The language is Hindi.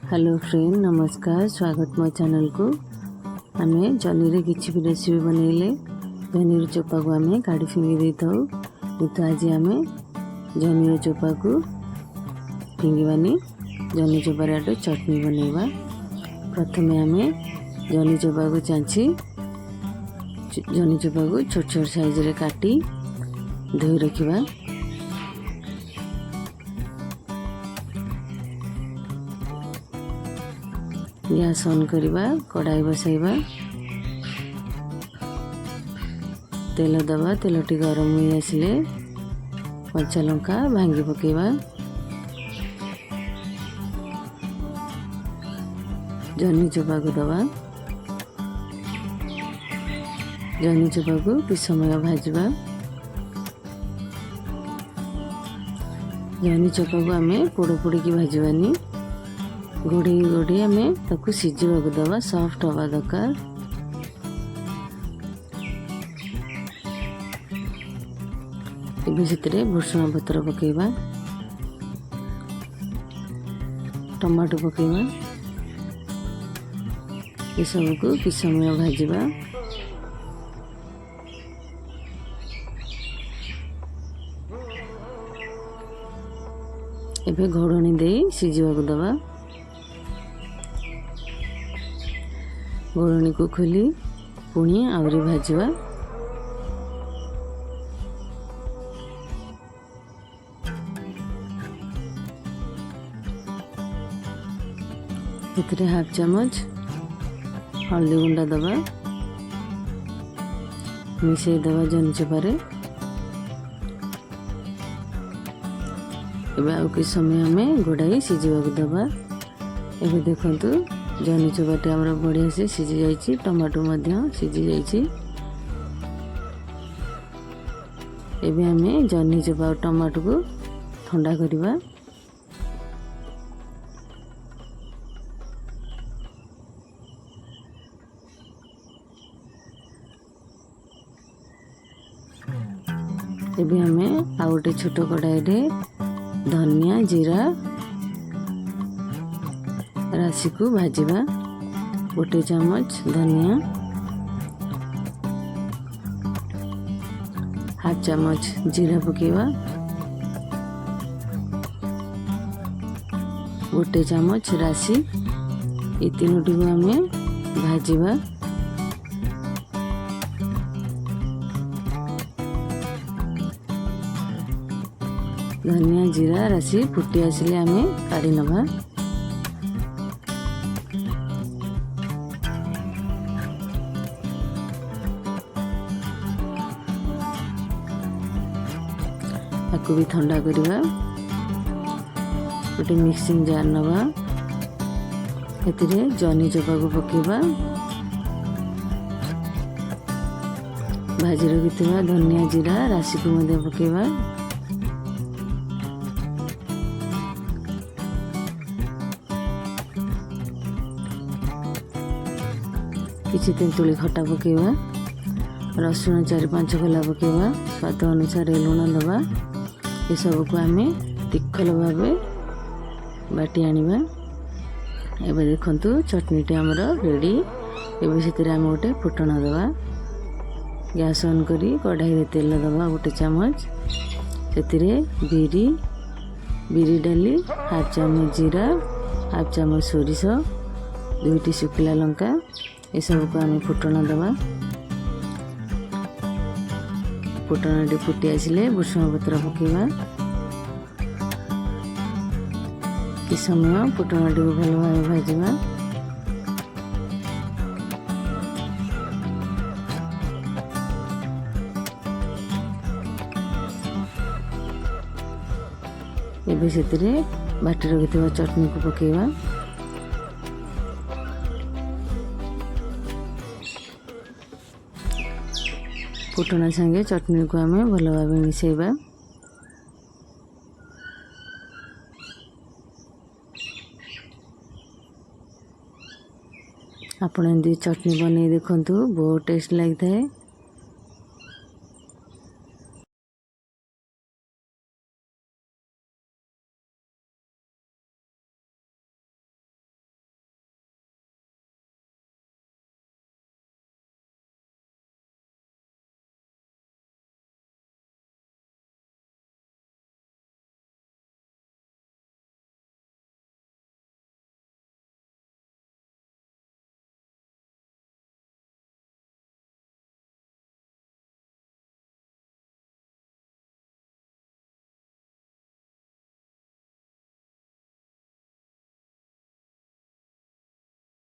हेलो फ्रेंड, नमस्कार। स्वागत मो चैनल को। आम जनी रे किसी भी रेसिपी बनइले जनी चोपा को आम काढ़ी फिंगी दे था, किंतु आज आम जनी चोपा को फिंगानी जनी चोपार एक चटनी बनइबा। प्रथम आम जनी चोपा को चाची जनी चोपा को छोट छोट साइज रे काटी धोई रखिबा। गैस ऑन करिबा, कढ़ाई बसाइबा, तेल दबा। तेलटी गरम हो आसिले कच्चा लंका भांगी पकेबा, जनी चोपा को दबा। जनी चोपा को किछ समय भाजबा। जनी चोपा को आम पोड़ पोड़ की भाजबानी, घोड़े घोड़े आम ताकू सिझाक दबा, सॉफ्ट हवा दरकार। से भुसुंगा पत्र पकेबा, टमाटो पकेबा, ये सब को किछ समय भाजबा। एबे घोड़णी दे सिझाक दबा। घोड़णी को खोली पुणी आवरी भाजवा। एथिरे हाफ चम्मच हल्दी गुंडा दबा, मिसई दबा जनी चोपारे। एबे आउ कि समय आम घोड़ाई सिझाक दबा। एबे देखंतु जनी चोपाटी आमर बढ़िया से सिझी जाइए, टमाटो मध्य सिझी जाइए। एबे आम जनी चोपा और टमाटो को ठंडा करिबा। एबे आम आ गोटे छोट कढ़ाई रे धनिया जीरा राशि को भाजवा। गोटे चम्मच धनिया, हाफ चम्मच जीरा पकेबा, गोटे चम्मच राशि। ये तीनोटी को आम भाजवा। धनिया जीरा राशि फुटी आसिले आम काढ़ी नवा। आपको भी ठंडा करिबा। गोटे मिक्सिंग जार नवा, एतिरे जनी चोपा को पकेबा, भाजी रखिथिबा धनिया जीरा राशि को मध्य पकेबा। किछि तेंतुली खट्टा पकेबा, रसुण 4-5 कला पकेबा, स्वाद अनुसार लुण दबा। ये सब को आम तीखल भाव बाटी आनिबा। एबे देखंतु चटनीटी आमर रेडी। एबे से आम गोटे फुटण दबा। गैस ऑन करी कढ़ाई रे तेल दबा गोटे चम्मच। से बिरी डाली, हाफ चम्मच जीरा, हाफ चम्मच सोरिष, 2टी शुखला लंका। ये सब को आम फुटण दबा। फुटणटी फुटी आसिले भुसुंगा पत्र पकेबा। कि समय फुटणटी को भल भाव भाजवा। एबे सेतिरे बाटी रखिथिबा चटनी को पकेबा। फुटण संगे चटनी को आम भल भाव मिसेबा। आपण एमती चटनी बन देखु, बहुत टेस्ट लगी था।